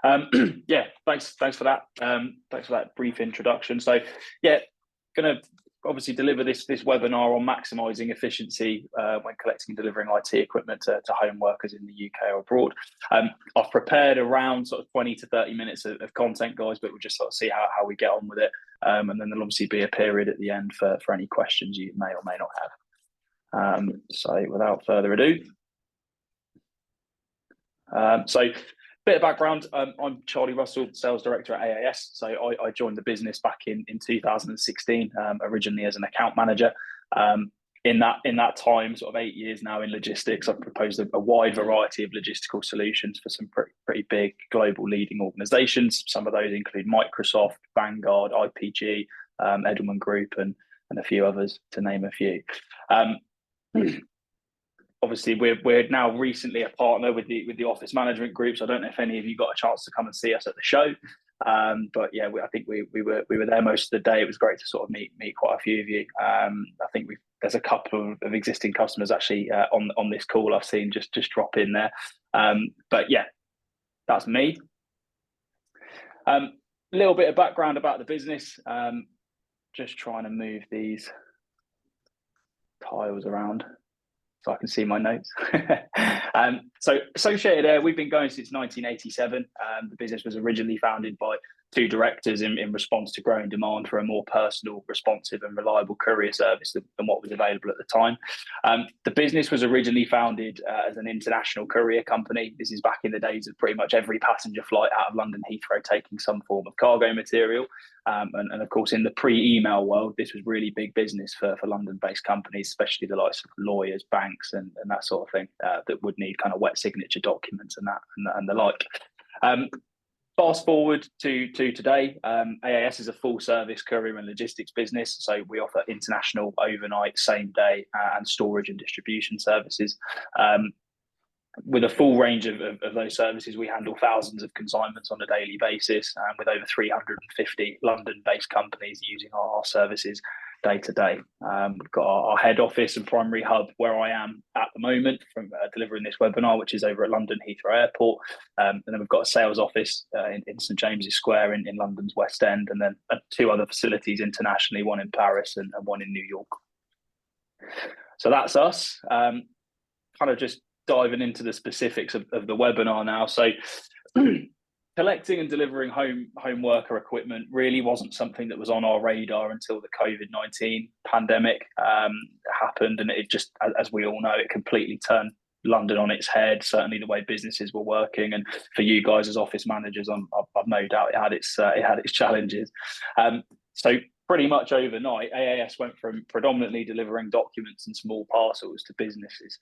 Yeah, thanks for that. Thanks for that brief introduction. So, yeah, going to obviously deliver this webinar on maximising efficiency when collecting and delivering IT equipment to home workers in the UK or abroad. I've prepared around sort of 20 to 30 minutes of content, guys, but we'll just sort of see how we get on with it. And then there'll obviously be a period at the end for any questions you may or may not have. So without further ado, so bit of background, I'm Charlie Russell, Sales Director at AAS. So I joined the business back in 2016, originally as an account manager. In that time, sort of 8 years now in logistics, I've proposed a wide variety of logistical solutions for some pretty big global leading organizations. Some of those include Microsoft, Vanguard, IPG, Edelman Group, and a few others, to name a few. Obviously, we're now recently a partner with the office management group. So I don't know if any of you got a chance to come and see us at the show, but yeah, I think we were there most of the day. It was great to sort of meet quite a few of you. I think there's a couple of existing customers actually on this call I've seen just drop in there. But yeah, that's me. A little bit of background about the business. Just trying to move these tiles around so I can see my notes. So Associated Air, we've been going since 1987. The business was originally founded by two directors in response to growing demand for a more personal, responsive and reliable courier service than what was available at the time. The business was originally founded as an international courier company. This is back in the days of pretty much every passenger flight out of London Heathrow taking some form of cargo material. And of course, in the pre-email world, this was really big business for London-based companies, especially the likes of lawyers, banks, and that sort of thing that would need kind of wet signature documents and the like. Fast forward to today, AAS is a full-service courier and logistics business. So we offer international, overnight, same-day, and storage and distribution services. With a full range of those services, we handle thousands of consignments on a daily basis, with over 350 London-based companies using our services day to day. We've got our head office and primary hub where I am at the moment from delivering this webinar, which is over at London Heathrow Airport. And then we've got a sales office in St James's Square in London's West End, and then two other facilities internationally, one in Paris and one in New York. So that's us. Kind of just diving into the specifics of the webinar now. So collecting and delivering home worker equipment really wasn't something that was on our radar until the COVID-19 pandemic happened, and it just, as we all know, it completely turned London on its head. Certainly the way businesses were working, and for you guys as office managers, I've no doubt it had its challenges. So pretty much overnight, AAS went from predominantly delivering documents and small parcels to businesses,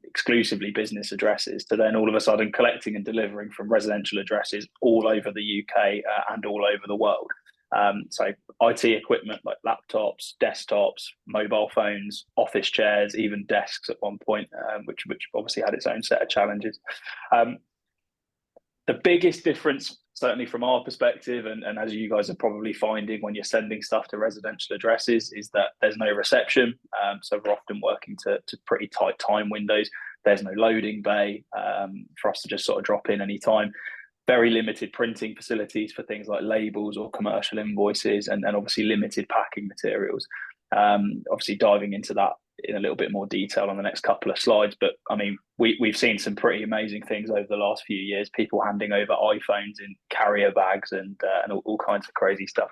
exclusively business addresses, to then all of a sudden collecting and delivering from residential addresses all over the UK and all over the world. So IT equipment like laptops, desktops, mobile phones, office chairs, even desks at one point, which obviously had its own set of challenges. The biggest difference, certainly from our perspective, and as you guys are probably finding when you're sending stuff to residential addresses, is that there's no reception. So we're often working to pretty tight time windows. There's no loading bay for us to just sort of drop in any time. Very limited printing facilities for things like labels or commercial invoices, and obviously limited packing materials. Obviously diving into that in a little bit more detail on the next couple of slides, but I mean, we've seen some pretty amazing things over the last few years. People handing over iPhones in carrier bags and all kinds of crazy stuff.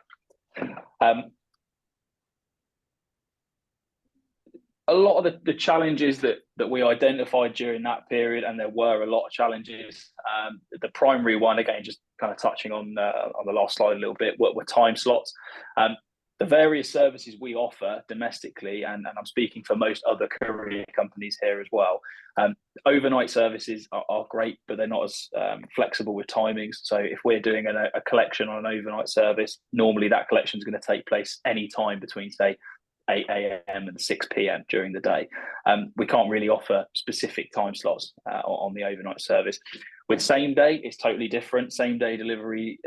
A lot of the challenges that we identified during that period, and there were a lot of challenges. The primary one, again, just kind of touching on the last slide a little bit, were time slots. The various services we offer domestically, and I'm speaking for most other courier companies here as well, overnight services are great, but they're not as flexible with timings. So if we're doing a collection on an overnight service, normally that collection is going to take place any time between, say, 8 a.m. and 6 p.m. during the day. We can't really offer specific time slots on the overnight service. With same day, it's totally different. Same day delivery,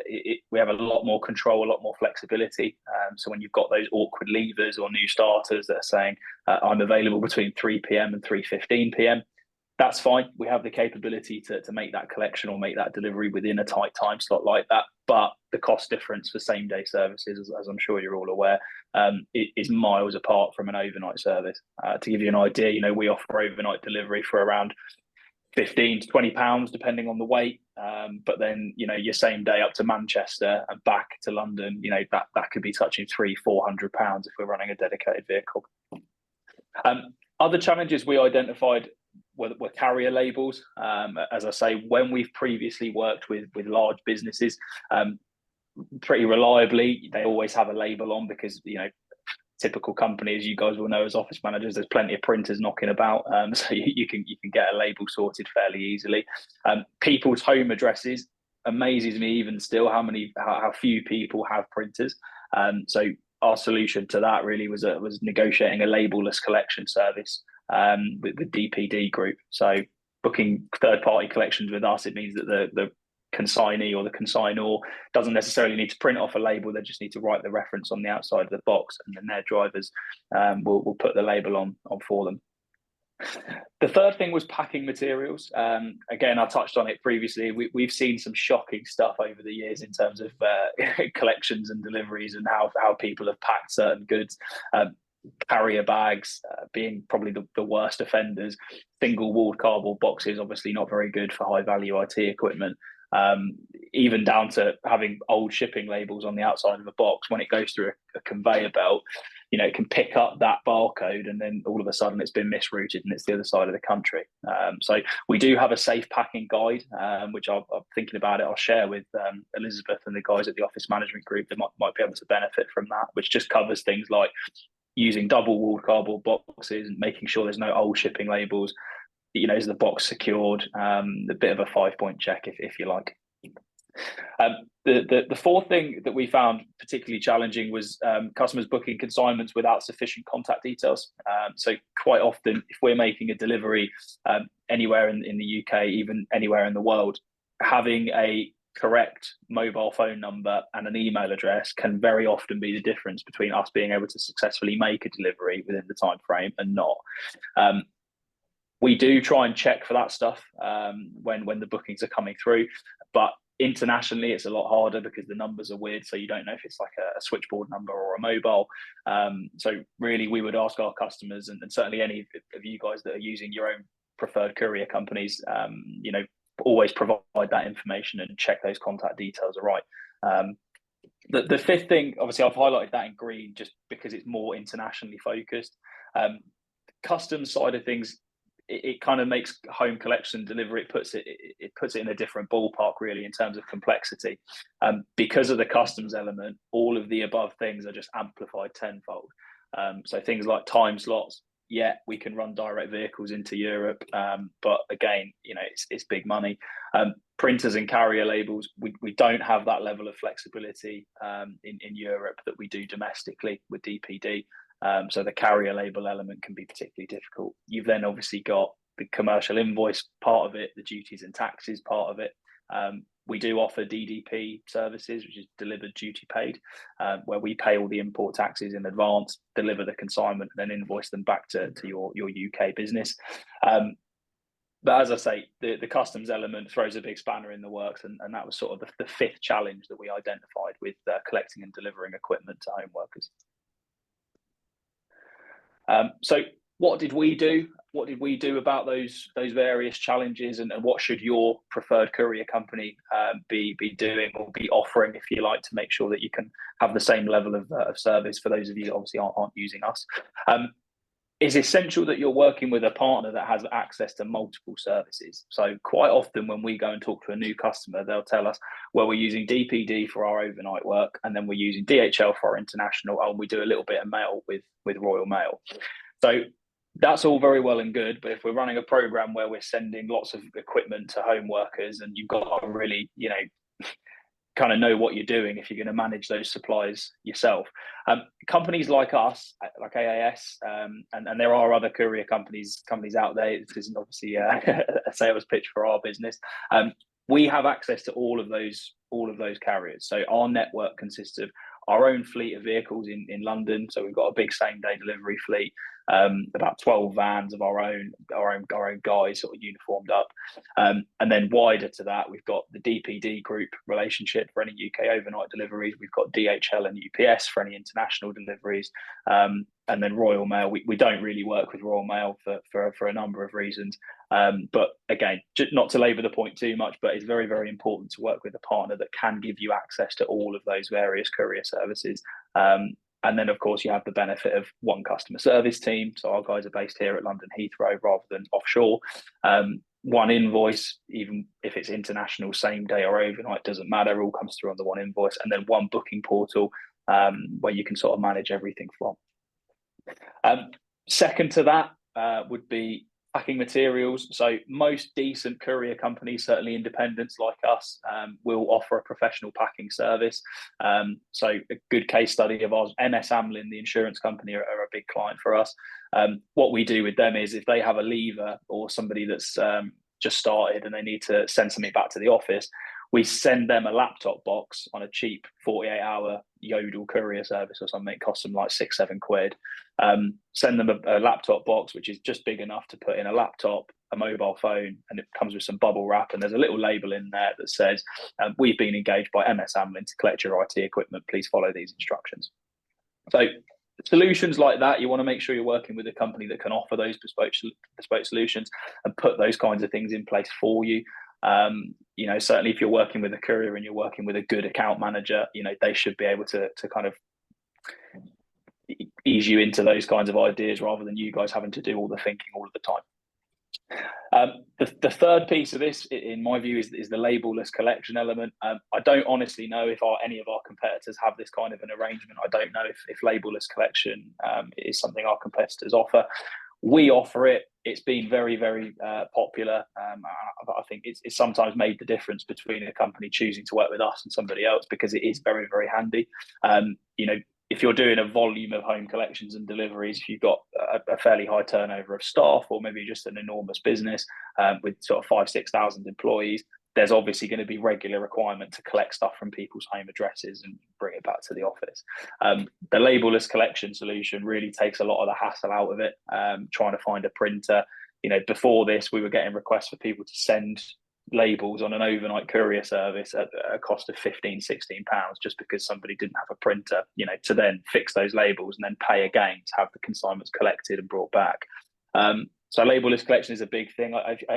we have a lot more control, a lot more flexibility. So when you've got those awkward leavers or new starters that are saying, I'm available between 3 p.m. and 3:15 p.m., That's fine. We have the capability to make that collection or make that delivery within a tight time slot like that. But the cost difference for same day services, as I'm sure you're all aware, is miles apart from an overnight service. To give you an idea, we offer overnight delivery for around £15 to £20, depending on the weight. But then, your same day up to Manchester and back to London, that could be touching £300-400 if we're running a dedicated vehicle. Other challenges we identified were carrier labels. As I say, when we've previously worked with large businesses, pretty reliably, they always have a label on because, typical company, as you guys will know as office managers, there's plenty of printers knocking about, so you can get a label sorted fairly easily. People's home addresses amazes me even still how few people have printers. So our solution to that really was negotiating a labelless collection service with DPD Group. So booking third-party collections with us, it means that the consignee or the consignor doesn't necessarily need to print off a label. They just need to write the reference on the outside of the box, and then their drivers will put the label on for them. The third thing was packing materials. Again, I touched on it previously. We've seen some shocking stuff over the years in terms of collections and deliveries and how people have packed certain goods. Carrier bags being probably the worst offenders. Single-walled cardboard boxes, obviously not very good for high-value IT equipment. Even down to having old shipping labels on the outside of a box. When it goes through a conveyor belt, it can pick up that barcode, and then all of a sudden it's been misrouted and it's the other side of the country. So we do have a safe packing guide, which I'm thinking about it. I'll share with Elizabeth and the guys at the office management group that might be able to benefit from that, which just covers things like using double-walled cardboard boxes and making sure there's no old shipping labels. Is the box secured? A bit of a 5-point check, if you like. The fourth thing that we found particularly challenging was customers booking consignments without sufficient contact details. So quite often, if we're making a delivery anywhere in the UK, even anywhere in the world, having a correct mobile phone number and an email address can very often be the difference between us being able to successfully make a delivery within the time frame and not. We do try and check for that stuff when the bookings are coming through, but internationally it's a lot harder because the numbers are weird, so you don't know if it's like a switchboard number or a mobile. So really we would ask our customers, and certainly any of you guys that are using your own preferred courier companies, always provide that information and check those contact details are right. The fifth thing, obviously I've highlighted that in green just because it's more internationally focused. Customs side of things, it kind of makes home collection delivery, it puts it in a different ballpark really in terms of complexity. Because of the customs element, all of the above things are just amplified tenfold. So things like time slots, we can run direct vehicles into Europe, but again, it's big money. Printers and carrier labels, we don't have that level of flexibility in Europe that we do domestically with DPD. So the carrier label element can be particularly difficult. You've then obviously got the commercial invoice part of it, the duties and taxes part of it. We do offer DDP services, which is delivered duty paid, where we pay all the import taxes in advance, deliver the consignment, and then invoice them back to your UK business. But as I say, the customs element throws a big spanner in the works, and that was sort of the fifth challenge that we identified with collecting and delivering equipment to home workers. So what did we do? What did we do about those various challenges, and what should your preferred courier company be doing or be offering, if you like, to make sure that you can have the same level of service for those of you that obviously aren't using us? It's essential that you're working with a partner that has access to multiple services. So quite often when we go and talk to a new customer, they'll tell us, well, we're using DPD for our overnight work, and then we're using DHL for our international, and we do a little bit of mail with Royal Mail. So that's all very well and good, but if we're running a program where we're sending lots of equipment to home workers, and you've got to really, kind of know what you're doing if you're going to manage those supplies yourself. Companies like us, like AAS, and there are other courier companies out there. This isn't obviously a sales pitch for our business. We have access to all of those carriers. So our network consists of our own fleet of vehicles in London. So we've got a big same day delivery fleet, about 12 vans of our own guys sort of uniformed up. And then wider to that, we've got the DPD group relationship for any UK overnight deliveries. We've got DHL and UPS for any international deliveries. And then Royal Mail, we don't really work with Royal Mail for a number of reasons. But again, just not to labour the point too much, but it's very, very important to work with a partner that can give you access to all of those various courier services. And then, of course, you have the benefit of one customer service team. So our guys are based here at London Heathrow rather than offshore. One invoice, even if it's international, same day or overnight, doesn't matter. It all comes through on the one invoice. And then one booking portal where you can sort of manage everything from. Second to that would be packing materials. So most decent courier companies, certainly independents like us, will offer a professional packing service. So a good case study of ours, MS Amlin, the insurance company, are a big client for us. What we do with them is if they have a leaver or somebody that's just started and they need to send something back to the office, we send them a laptop box on a cheap 48-hour Yodel courier service or something. It costs them like £6-7. Send them a laptop box, which is just big enough to put in a laptop, a mobile phone, and it comes with some bubble wrap. And there's a little label in there that says, we've been engaged by MS Amlin to collect your IT equipment. Please follow these instructions. So solutions like that, you want to make sure you're working with a company that can offer those bespoke solutions and put those kinds of things in place for you. Certainly if you're working with a courier and you're working with a good account manager, they should be able to kind of ease you into those kinds of ideas rather than you guys having to do all the thinking all of the time. The third piece of this, in my view, is the labelless collection element. I don't honestly know if any of our competitors have this kind of an arrangement. I don't know if labelless collection is something our competitors offer. We offer it. It's been very, very popular. I think it's sometimes made the difference between a company choosing to work with us and somebody else because it is very, very handy. If you're doing a volume of home collections and deliveries, if you've got a fairly high turnover of staff or maybe just an enormous business with sort of 5,000-6,000 employees, there's obviously going to be regular requirement to collect stuff from people's home addresses and bring it back to the office. The labelless collection solution really takes a lot of the hassle out of it, trying to find a printer. Before this, we were getting requests for people to send labels on an overnight courier service at a cost of £15-16 just because somebody didn't have a printer, to then fix those labels and then pay again to have the consignments collected and brought back. So labelless collection is a big thing.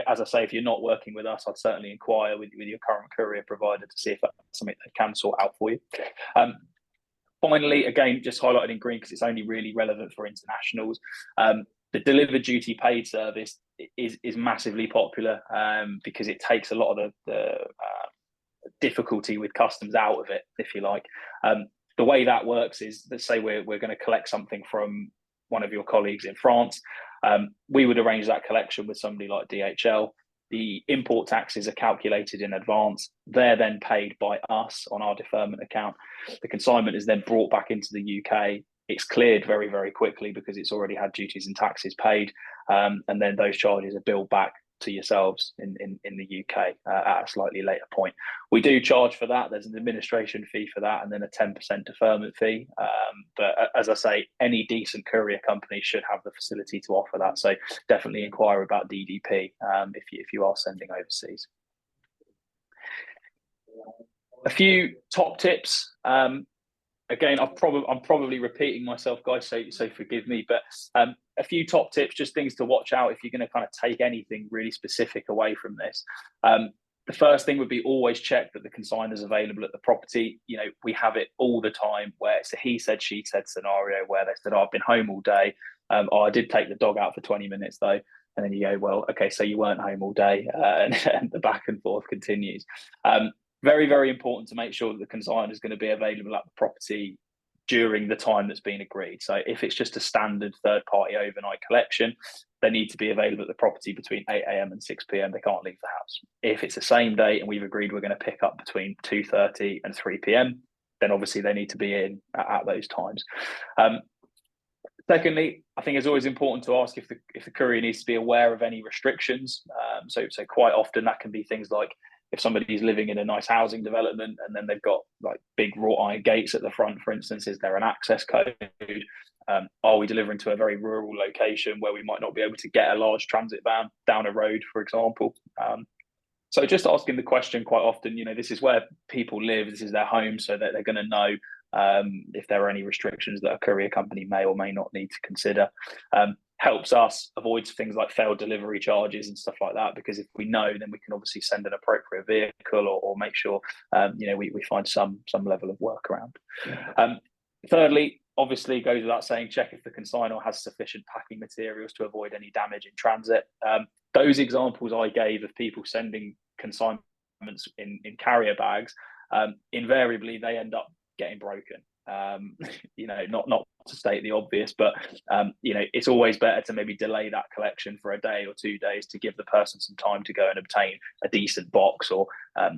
As I say, if you're not working with us, I'd certainly inquire with your current courier provider to see if that's something they can sort out for you. Finally, again, just highlighted in green because it's only really relevant for internationals. The delivered duty paid service is massively popular because it takes a lot of the difficulty with customs out of it, if you like. The way that works is, let's say we're going to collect something from one of your colleagues in France. We would arrange that collection with somebody like DHL. The import taxes are calculated in advance. They're then paid by us on our deferment account. The consignment is then brought back into the UK. It's cleared very, very quickly because it's already had duties and taxes paid. And then those charges are billed back to yourselves in the UK at a slightly later point. We do charge for that. There's an administration fee for that and then a 10% deferment fee. But as I say, any decent courier company should have the facility to offer that. So definitely inquire about DDP if you are sending overseas. A few top tips. Again, I'm probably repeating myself, guys, so forgive me, but a few top tips, just things to watch out if you're going to kind of take anything really specific away from this. The first thing would be always check that the consignor is available at the property. We have it all the time where it's a he said, she said scenario where they said, I've been home all day. I did take the dog out for 20 minutes though. And then you go, well, okay, so you weren't home all day, and the back and forth continues. Very, very important to make sure that the consignor is going to be available at the property during the time that's been agreed. So if it's just a standard third-party overnight collection, they need to be available at the property between 8 a.m. and 6 p.m. They can't leave the house. If it's the same day and we've agreed we're going to pick up between 2:30 and 3 p.m., then obviously they need to be in at those times. Secondly, I think it's always important to ask if the courier needs to be aware of any restrictions. So quite often that can be things like if somebody's living in a nice housing development and then they've got like big wrought iron gates at the front, for instance, is there an access code? Are we delivering to a very rural location where we might not be able to get a large transit van down a road, for example? So just asking the question quite often, this is where people live, this is their home, so that they're going to know if there are any restrictions that a courier company may or may not need to consider. Helps us avoid things like failed delivery charges and stuff like that, because if we know, then we can obviously send an appropriate vehicle or make sure we find some level of workaround. Thirdly, obviously goes without saying, check if the consignor has sufficient packing materials to avoid any damage in transit. Those examples I gave of people sending consignments in carrier bags, invariably they end up getting broken. Not to state the obvious, but it's always better to maybe delay that collection for a day or 2 days to give the person some time to go and obtain a decent box or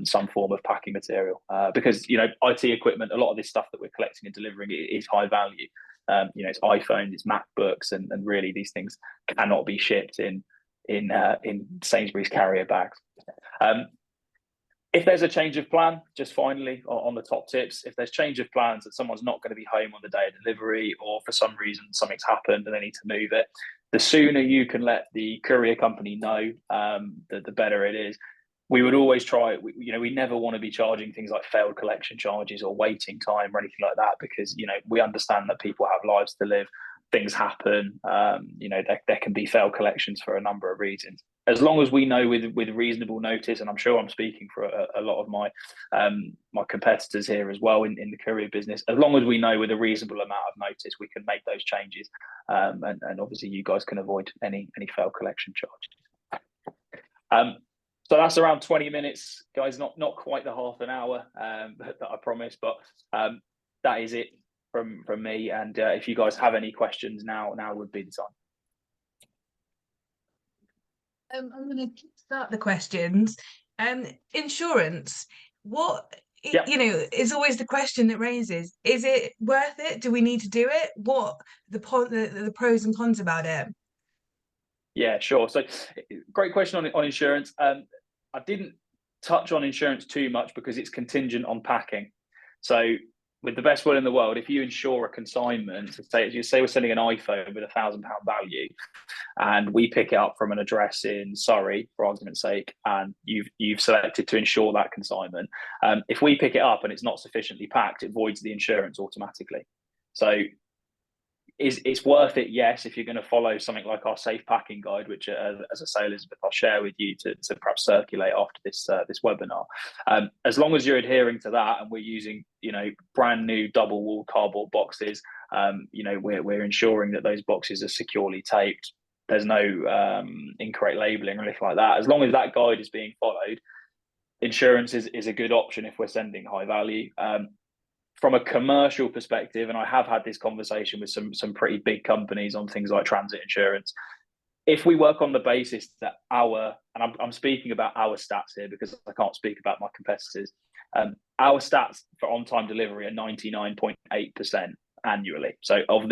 some form of packing material, because IT equipment, a lot of this stuff that we're collecting and delivering is high value. It's iPhones, it's MacBooks, and really these things cannot be shipped in Sainsbury's carrier bags. If there's a change of plan, just finally on the top tips, if there's change of plans that someone's not going to be home on the day of delivery, or for some reason something's happened and they need to move it, the sooner you can let the courier company know, the better it is. We would always try, we never want to be charging things like failed collection charges or waiting time or anything like that, because, we understand that people have lives to live, things happen, there can be failed collections for a number of reasons. As long as we know with reasonable notice, and I'm sure I'm speaking for a lot of my competitors here as well in the courier business, as long as we know with a reasonable amount of notice, we can make those changes, and obviously you guys can avoid any failed collection charges. So that's around 20 minutes, guys. Not quite the half an hour that I promised, but that is it from me. And if you guys have any questions, now would be the time. I'm going to start the questions. Insurance, is always the question that raises. Is it worth it? Do we need to do it? What the pros and cons about it? Yeah, sure. So great question on insurance. I didn't touch on insurance too much because it's contingent on packing. So with the best will in the world, if you insure a consignment, say we're sending an iPhone with £1,000 value, and we pick it up from an address in Surrey, for argument's sake, and you've selected to insure that consignment. If we pick it up and it's not sufficiently packed, it voids the insurance automatically. So it's worth it, yes, if you're going to follow something like our safe packing guide, which, as I say, Elizabeth, I'll share with you to perhaps circulate after this webinar. As long as you're adhering to that, and we're using brand new double wall cardboard boxes, we're ensuring that those boxes are securely taped. There's no incorrect labeling or anything like that. As long as that guide is being followed, insurance is a good option if we're sending high value. From a commercial perspective, and I have had this conversation with some pretty big companies on things like transit insurance, if we work on the basis that I'm speaking about our stats here because I can't speak about my competitors, our stats for on-time delivery are 99.8% annually. So of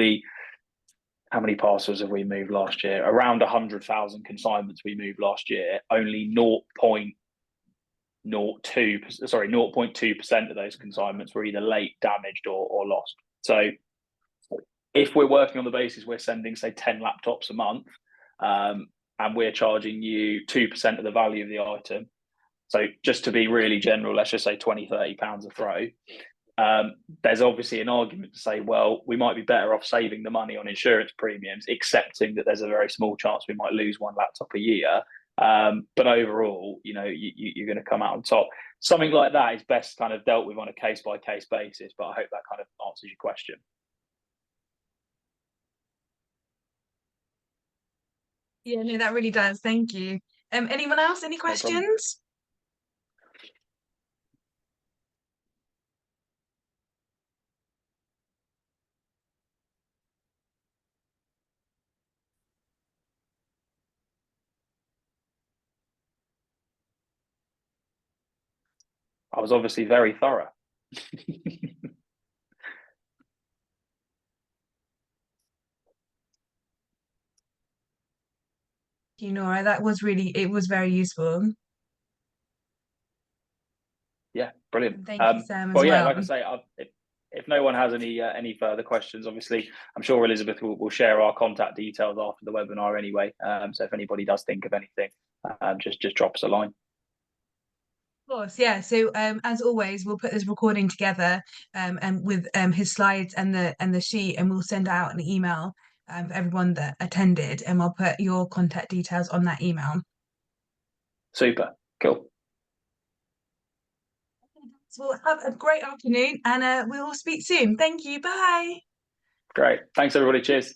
how many parcels have we moved last year? Around 100,000 consignments we moved last year. Only 0.2% of those consignments were either late, damaged, or lost. So if we're working on the basis we're sending, say, 10 laptops a month, and we're charging you 2% of the value of the item, so just to be really general, let's just say £20-30 a throw, there's obviously an argument to say, well, we might be better off saving the money on insurance premiums, accepting that there's a very small chance we might lose one laptop a year. But overall, you're going to come out on top. Something like that is best kind of dealt with on a case-by-case basis, but I hope that kind of answers your question. Yeah, no, that really does. Thank you. Anyone else? Any questions? I was obviously very thorough. Nora, it was very useful. Brilliant. And thank you, Sam, as Well, yeah, well. like I say, if no one has any further questions, obviously, I'm sure Elizabeth will share our contact details after the webinar anyway. So if anybody does think of anything, just drop us a line. Of course, yeah. So as always, we'll put this recording together and with his slides and the sheet, and we'll send out an email for everyone that attended, and I'll put your contact details on that email. Super. Cool. So we'll have a great afternoon, and we will speak soon. Thank you. Bye. Great. Thanks, everybody. Cheers.